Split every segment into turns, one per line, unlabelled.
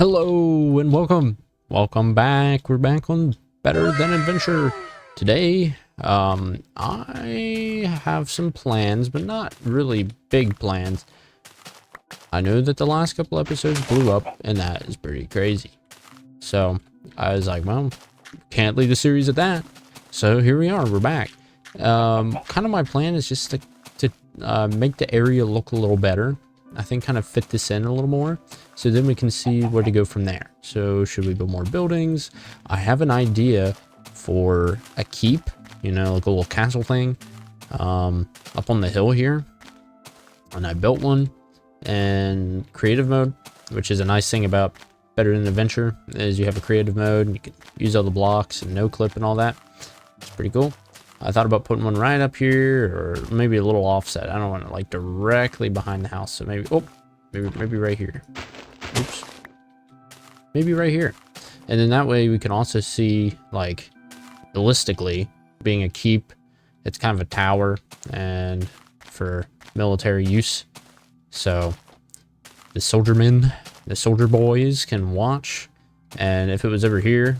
Hello and welcome back. We're back on Better Than Adventure. Today I have some plans, but not really big plans. I know that the last couple episodes blew up, and that is pretty crazy. So I was like, well, can't leave the series at that. So here we are, we're back. Kind of my plan is just to make the area look a little better. I think kind of fit this in a little more, so then we can see where to go from there. So should we build more buildings? I have an idea for a keep, you know, like a little castle thing up on the hill here, and I built one. And creative mode, which is a nice thing about Better Than Adventure, is you have a creative mode and you can use all the blocks and no clip and all that. It's pretty cool. I thought about putting one right up here, or maybe a little offset. I don't want it like directly behind the house, so maybe maybe right here. Oops, maybe right here. And then that way we can also see, like, realistically, being a keep, it's kind of a tower and for military use. So the soldiermen, the soldier boys can watch, and if it was over here,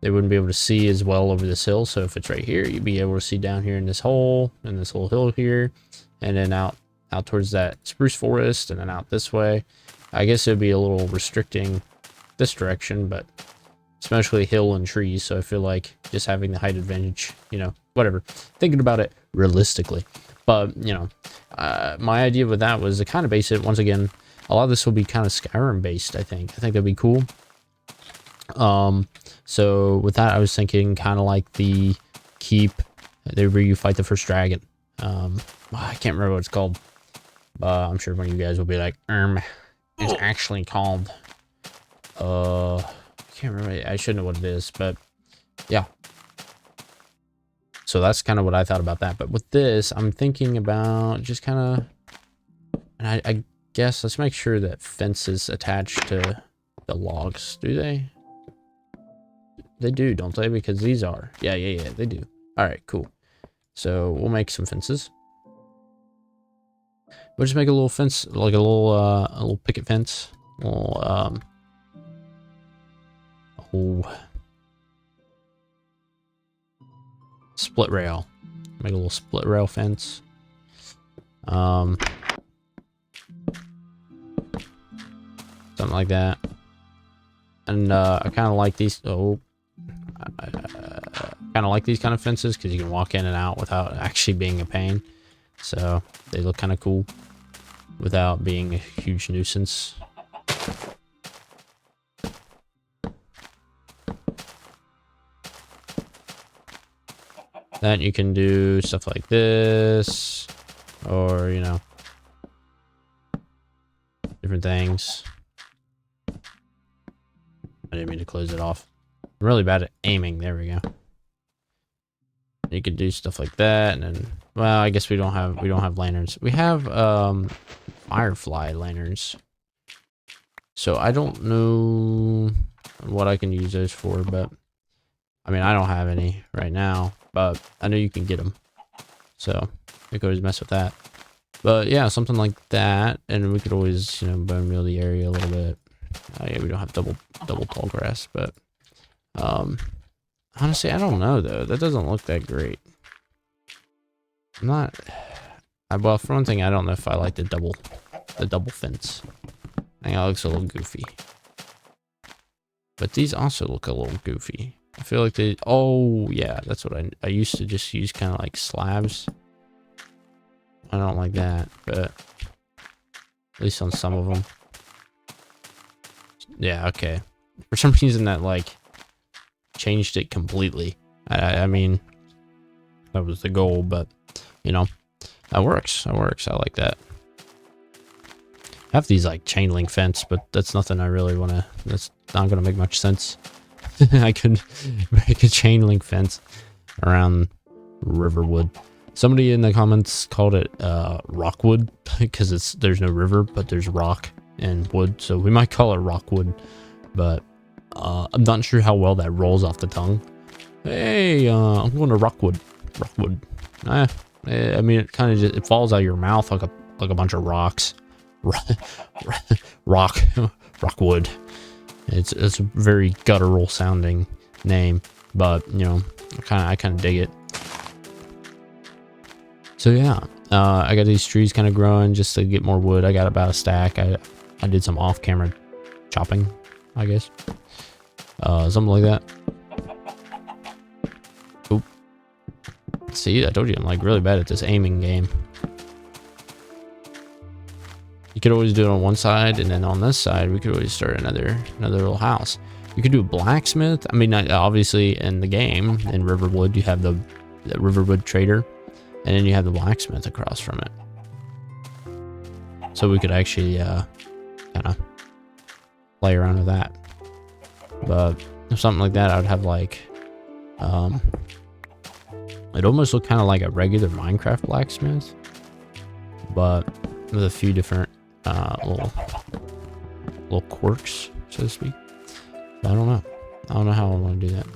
they wouldn't be able to see as well over this hill. So if it's right here, you'd be able to see down here in this hole, and this little hill here, and then out towards that spruce forest, and then out this way. I guess it would be a little restricting this direction, but especially hill and trees. So I feel like just having the height advantage, you know, whatever. Thinking about it realistically. But, you know, my idea with that was to kind of base it, once again, a lot of this will be kind of Skyrim based, I think. I think that'd be cool. So with that, I was thinking kind of like the keep, where you fight the first dragon. I can't remember what it's called. I'm sure one of you guys will be like, it's actually called, I can't remember. I should know what it is, but yeah. So that's kind of what I thought about that. But with this, I'm thinking about just kind of, and I guess let's make sure that fences attached to the logs. Do they? They do, don't they? Because these are. Yeah, they do. All right, cool. So we'll make some fences. We'll just make a little fence, like a little picket fence. A little, split rail. Make a little split rail fence. Something like that. And I kind of like these. I kind of like these kind of fences because you can walk in and out without actually being a pain. So they look kind of cool without being a huge nuisance. Then you can do stuff like this, or, you know, different things. I didn't mean to close it off. I'm really bad at aiming. There we go. You could do stuff like that, and then, well, I guess we don't have lanterns. We have firefly lanterns. So I don't know what I can use those for, but I mean, I don't have any right now, but I know you can get them. So we could always mess with that. But yeah, something like that, and we could always, you know, bone meal the area a little bit. Yeah, we don't have double tall grass, but honestly, I don't know though. That doesn't look that great. I'm not. Well, for one thing, I don't know if I like the double fence. I think it looks a little goofy. But these also look a little goofy. I feel like they. Oh yeah, that's what I used to just use, kind of like slabs. I don't like that, but at least on some of them. Yeah, okay. For some reason that, like, changed it completely. I mean, that was the goal, but, you know, that works. That works. I like that. I have these, like, chain link fence, but that's nothing I really want to... That's not going to make much sense. I could make a chain link fence around Riverwood. Somebody in the comments called it Rockwood, because there's no river, but there's rock and wood, so we might call it Rockwood, but I'm not sure how well that rolls off the tongue. Hey, I'm going to Rockwood. I mean, it kind of just falls out of your mouth like a bunch of rocks. Rockwood. It's a very guttural sounding name, but you know, I kind of dig it. So yeah, I got these trees kind of growing just to get more wood. I got about a stack. I did some off-camera chopping, I guess, something like that. Oop. See, I told you I'm like really bad at this aiming game. You could always do it on one side, and then on this side, we could always start another little house. You could do a blacksmith. I mean, obviously in the game, in Riverwood, you have the Riverwood trader, and then you have the blacksmith across from it. So we could actually kind of play around with that. But if something like that, I would have like, it almost looked kind of like a regular Minecraft blacksmith, but with a few different little quirks, so to speak. But I don't know how I want to do that.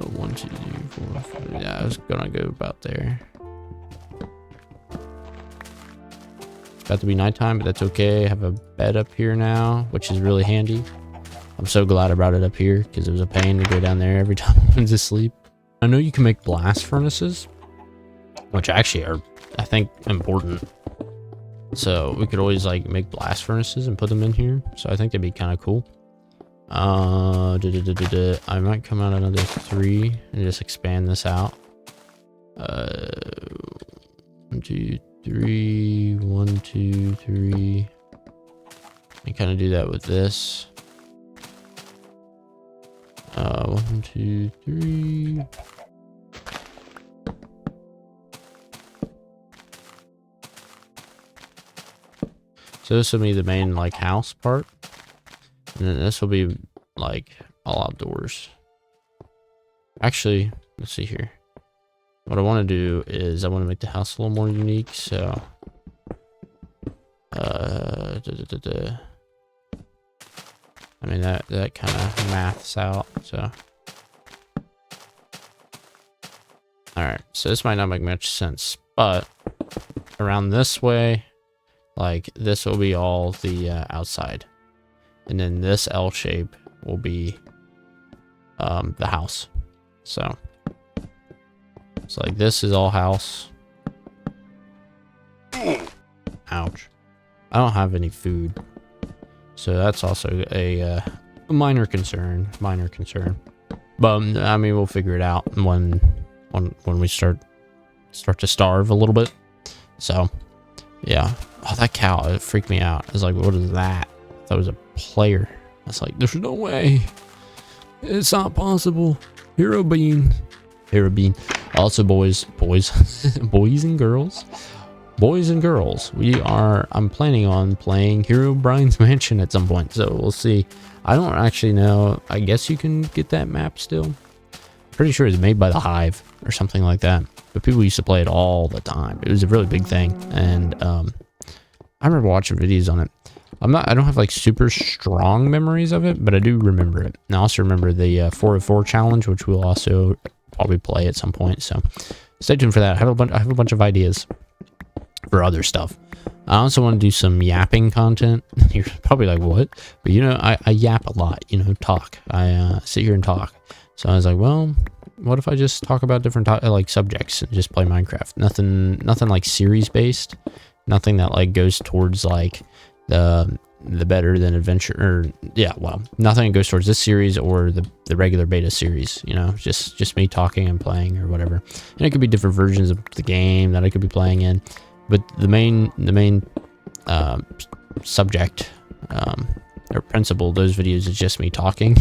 1, 2, 3, 4, 5. Yeah, I was gonna go about there. It's about to be nighttime, but that's okay. I have a bed up here now, which is really handy. I'm so glad I brought it up here because it was a pain to go down there every time I went to sleep. I know you can make blast furnaces, which actually are, I think, important. So we could always like make blast furnaces and put them in here. So I think that'd be kind of cool. I might come out another 3 and just expand this out. 1, 2, 3, 1, 2, 3. And kind of do that with this. 1, 2, 3. So this will be the main like house part, and then this will be like all outdoors. Actually, let's see here. What I want to do is I want to make the house a little more unique. So, I mean that kind of maths out. So, all right. So this might not make much sense, but around this way. Like this will be all the outside, and then this L shape will be the house. So it's like this is all house. Ouch! I don't have any food, so that's also a minor concern. Minor concern, but I mean we'll figure it out when we start to starve a little bit. So yeah. Oh, that cow, it freaked me out. I was like, what is that? That was a player. I was like, there's no way. It's not possible. Hero bean. Also, boys and girls. I'm planning on playing Hero Brian's Mansion at some point, so we'll see. I don't actually know. I guess you can get that map still. Pretty sure it's made by the Hive or something like that. But people used to play it all the time. It was a really big thing, and I remember watching videos on it. I don't have like super strong memories of it, but I do remember it. And I also remember the 404 challenge, which we'll also probably play at some point. So stay tuned for that. I have a bunch of ideas for other stuff. I also want to do some yapping content. You're probably like, what? But you know, I yap a lot, you know, talk. I sit here and talk. So I was like, well, what if I just talk about different like subjects and just play Minecraft? Nothing like series based. Nothing that like goes towards like the better than adventure, or yeah, well, nothing that goes towards this series or the regular beta series, you know, just me talking and playing or whatever. And it could be different versions of the game that I could be playing in, but the main subject or principle of those videos is just me talking.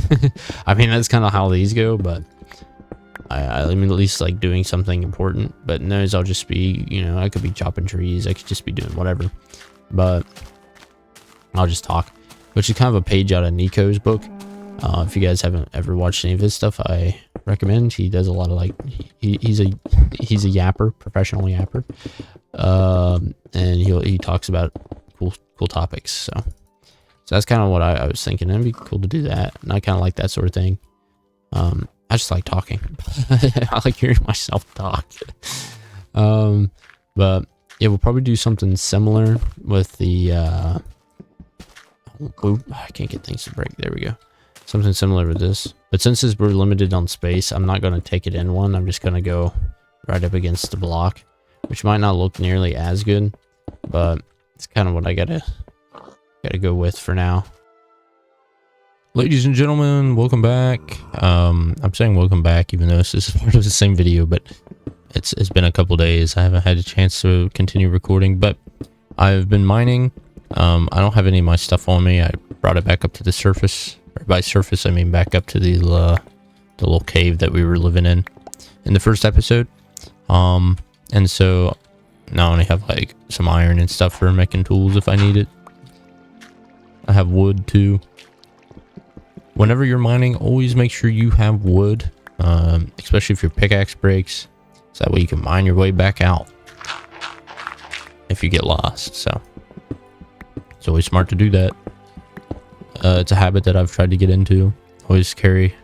I mean, that's kind of how these go, but I mean, at least like doing something important. But in those, I'll just be, you know, I could be chopping trees, I could just be doing whatever, but I'll just talk, which is kind of a page out of Nico's book. If you guys haven't ever watched any of his stuff, I recommend. He does a lot of like, he's a yapper, professional yapper, and he talks about cool topics. So that's kind of what I was thinking. It'd be cool to do that, and I kind of like that sort of thing. I just like talking. I like hearing myself talk. But yeah, we'll probably do something similar with the I can't get things to break. There we go. Something similar with this. But since we're limited on space, I'm not going to take it in one. I'm just going to go right up against the block, which might not look nearly as good, but it's kind of what I gotta go with for now. Ladies and gentlemen, welcome back. I'm saying welcome back, even though this is part of the same video, but it's been a couple days. I haven't had a chance to continue recording, but I've been mining. I don't have any of my stuff on me. I brought it back up to the surface. Or by surface, I mean back up to the little cave that we were living in the first episode. And so now I only have like some iron and stuff for making tools if I need it. I have wood too. Whenever you're mining, always make sure you have wood, especially if your pickaxe breaks, so that way you can mine your way back out if you get lost. So it's always smart to do that. It's a habit that I've tried to get into. Always carry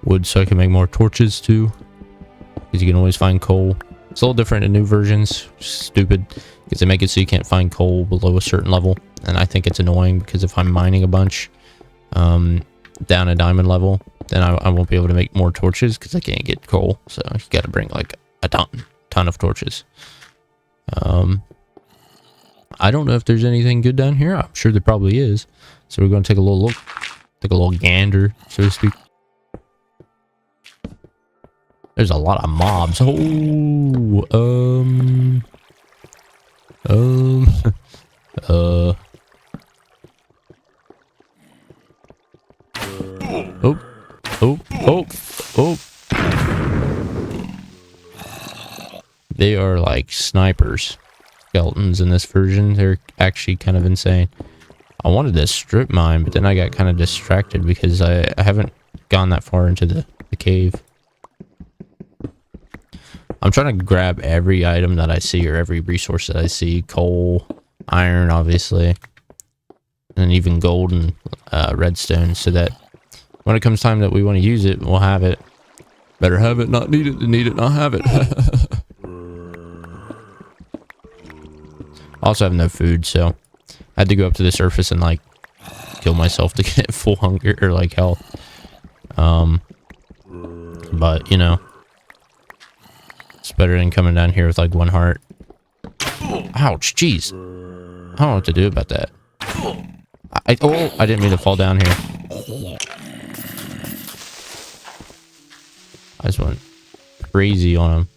wood so I can make more torches too, because you can always find coal. It's a little different in new versions. Stupid, because they make it so you can't find coal below a certain level, and I think it's annoying because if I'm mining a bunch down a diamond level, then I won't be able to make more torches because I can't get coal. So you got to bring like a ton of torches. I don't know if there's anything good down here. I'm sure there probably is. So we're going to take a little look, take a little gander, so to speak. There's a lot of mobs. Oh, oh. They are like snipers. Skeletons in this version. They're actually kind of insane. I wanted to strip mine, but then I got kind of distracted because I haven't gone that far into the cave. I'm trying to grab every item that I see, or every resource that I see. Coal, iron, obviously, and even gold and redstone, so that when it comes time that we want to use it, we'll have it. Better have it, not need it, than need it, not have it. I also have no food, so I had to go up to the surface and like kill myself to get full hunger or like health. But you know, it's better than coming down here with like one heart. Ouch, jeez. I don't know what to do about that. I didn't mean to fall down here. I just went crazy on him.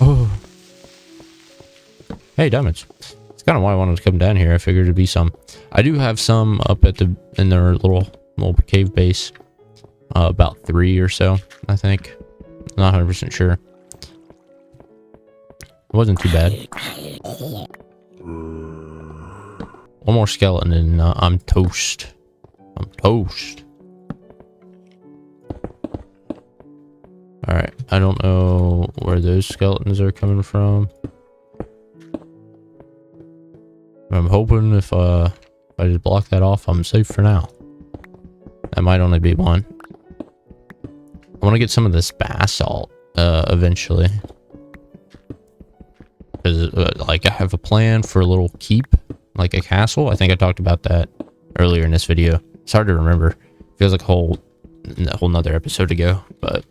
Oh. Hey, diamonds. It's kind of why I wanted to come down here. I figured it'd be some. I do have some up at in their little cave base. About 3 or so, I think. Not 100% sure. It wasn't too bad. One more skeleton and I'm toast. I'm toast. Alright, I don't know where those skeletons are coming from. I'm hoping if I just block that off, I'm safe for now. That might only be one. I want to get some of this basalt eventually. Because like I have a plan for a little keep, like a castle. I think I talked about that earlier in this video. It's hard to remember. Feels like a whole nother episode ago, but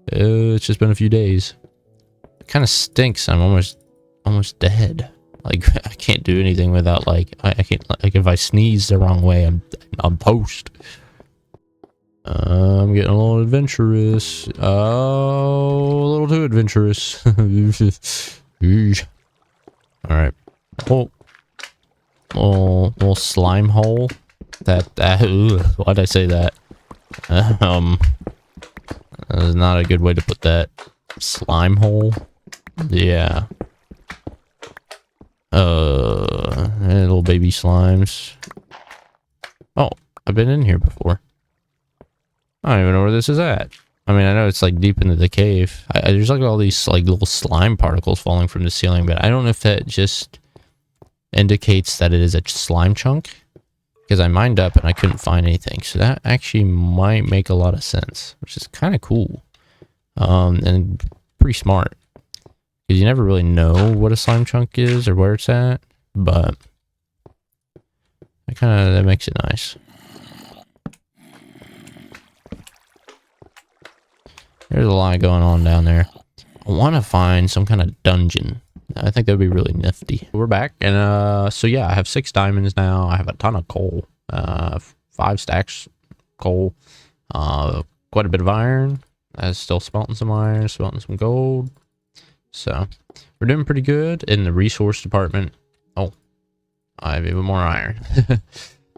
it's just been a few days. It kind of stinks. I'm almost dead. Like I can't do anything without like I can't, like if I sneeze the wrong way, I'm toast. I'm getting a little adventurous. Oh, a little too adventurous. Alright. Little slime hole. Why'd I say that? That is not a good way to put that. Slime hole? Yeah. Little baby slimes. Oh, I've been in here before. I don't even know where this is at. I mean, I know it's like deep into the cave. There's like all these like little slime particles falling from the ceiling, but I don't know if that just indicates that it is a slime chunk. Because I mined up and I couldn't find anything. So that actually might make a lot of sense, which is kind of cool. And pretty smart. Because you never really know what a slime chunk is or where it's at, but that makes it nice. There's a lot going on down there. I want to find some kind of dungeon. I think that'd be really nifty. We're back, and so yeah, I have 6 diamonds now. I have a ton of coal, 5 stacks coal, quite a bit of iron. I'm still smelting some iron, smelting some gold. So we're doing pretty good in the resource department. Oh, I have even more iron.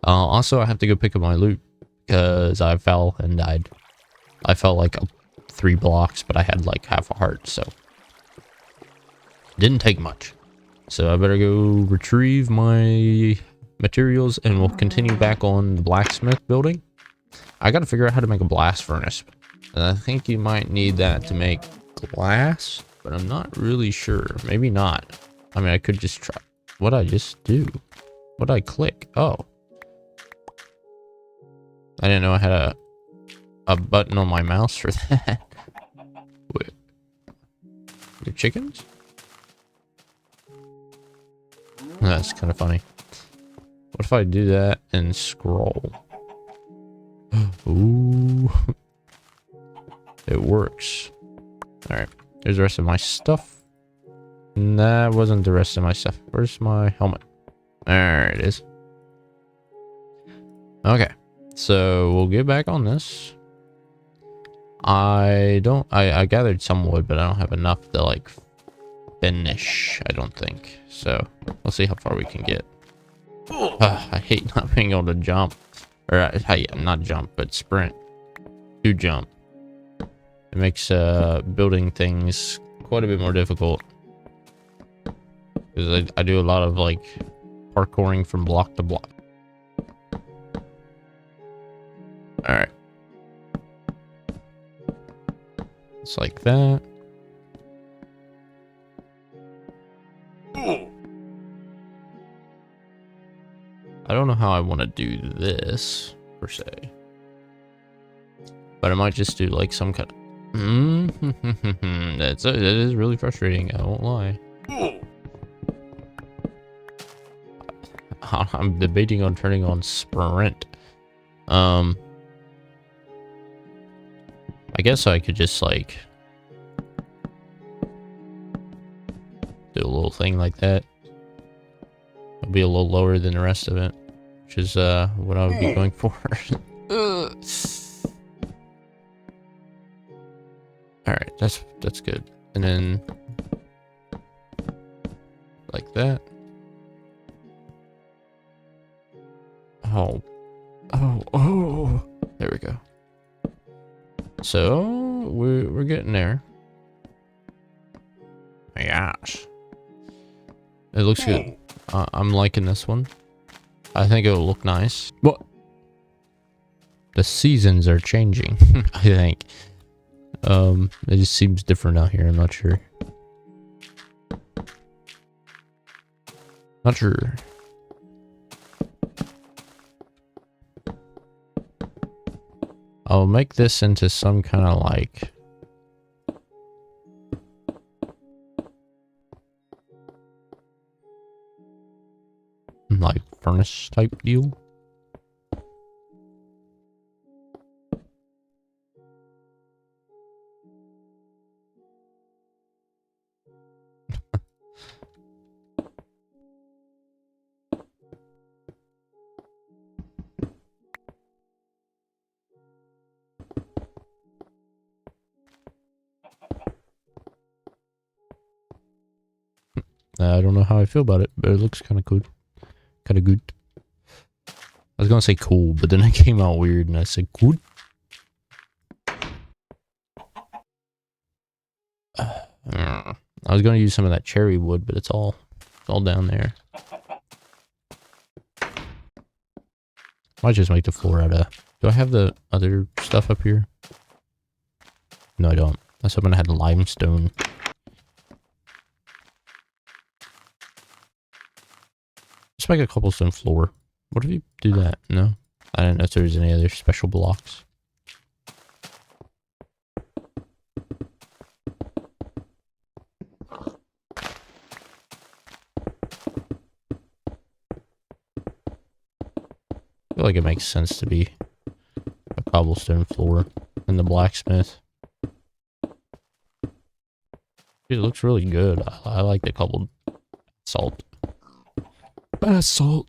Also, I have to go pick up my loot because I fell and died. I fell like 3 blocks, but I had like half a heart, so didn't take much. So I better go retrieve my materials and we'll continue back on the blacksmith building. I gotta figure out how to make a blast furnace. And I think you might need that to make glass, but I'm not really sure. Maybe not. I mean, I could just try. What'd I just do? What'd I click? Oh. I didn't know I had a button on my mouse for that. Wait. Your chickens? That's kind of funny. What if I do that and scroll? Ooh. It works. Alright. Here's the rest of my stuff. And that wasn't the rest of my stuff. Where's my helmet? There it is. Okay. So we'll get back on this. I gathered some wood, but I don't have enough to like finish, I don't think. So we'll see how far we can get. I hate not being able to jump. Or not jump, but sprint. To jump. It makes building things quite a bit more difficult. Because I do a lot of like parkouring from block to block. Alright. It's like that. I don't know how I want to do this, per se. But I might just do like some kind of... that is really frustrating, I won't lie. I'm debating on turning on sprint. I guess I could just like do a little thing like that. It'll be a little lower than the rest of it, which is what I would be going for. Alright, that's good. And then like that. Oh, there we go. So we're getting there. My gosh, it looks good. I'm liking this one. I think it'll look nice. What? The seasons are changing. I think. It just seems different out here. I'm not sure. Not sure. I'll make this into some kind of like furnace type deal. I don't know how I feel about it, but it looks kind of good. Kind of good. I was gonna say cool, but then it came out weird and I said good. I was gonna use some of that cherry wood, but it's all down there. Might just make the floor out of... Do I have the other stuff up here? No, I don't. I was hoping I had limestone. Let's make a cobblestone floor. What if you do that? No? I didn't know if there was any other special blocks. I feel like it makes sense to be a cobblestone floor in the blacksmith. Dude, it looks really good. I like the cobbled salt. Basalt.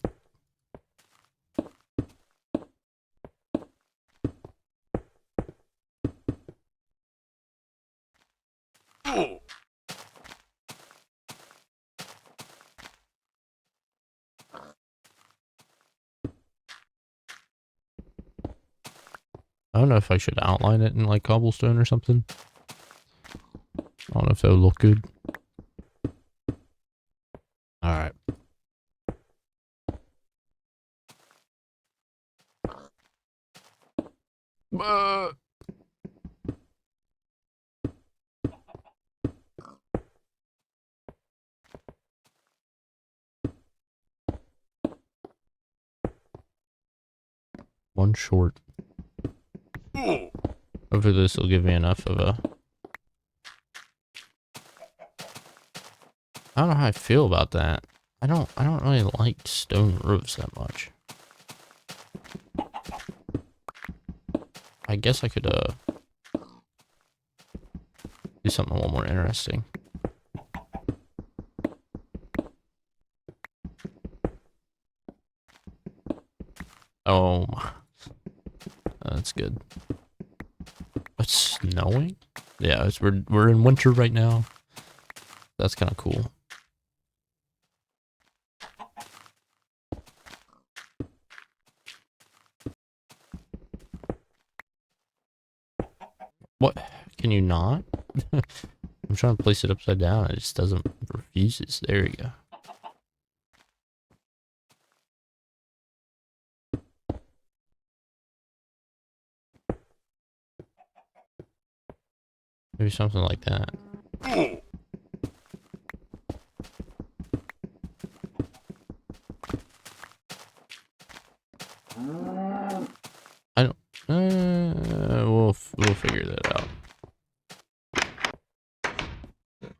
I don't know if I should outline it in like cobblestone or something. I don't know if that would look good. Alright. One short. Hopefully this will give me enough of a... I don't know how I feel about that. I don't really like stone roofs that much. I guess I could do something a little more interesting. Oh, that's good. It's snowing? Yeah, we're in winter right now. That's kind of cool. What? Can you not? I'm trying to place it upside down. It just doesn't, refuses. There we go. Maybe something like that. I don't. We'll figure that out.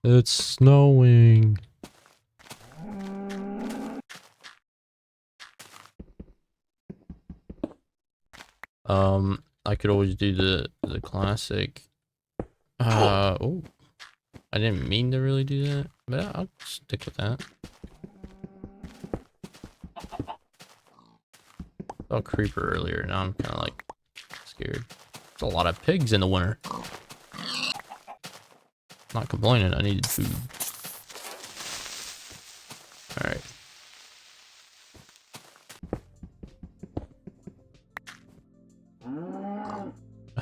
It's snowing. I could always do the classic. Oh, I didn't mean to really do that, but I'll stick with that. I saw a creeper earlier, now I'm kind of like scared. There's a lot of pigs in the winter. Not complaining, I needed food. Alright.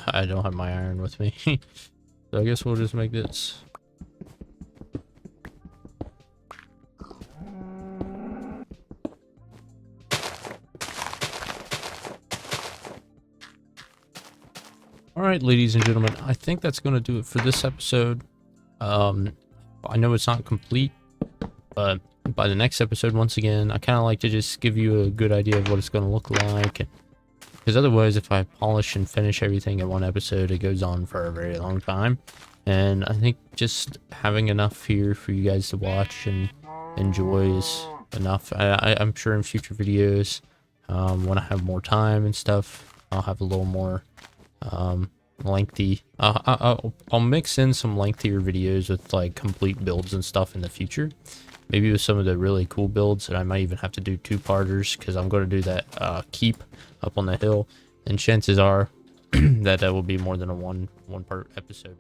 I don't have my iron with me. So I guess we'll just make this. Alright, ladies and gentlemen, I think that's going to do it for this episode. I know it's not complete, but by the next episode, once again, I kind of like to just give you a good idea of what it's going to look like. Because otherwise, if I polish and finish everything in one episode, it goes on for a very long time. And I think just having enough here for you guys to watch and enjoy is enough. I'm sure in future videos, when I have more time and stuff, I'll have a little more lengthy. I'll mix in some lengthier videos with like complete builds and stuff in the future. Maybe with some of the really cool builds that I might even have to do two-parters, because I'm going to do that keep up on the hill, and chances are that will be more than a one-part episode.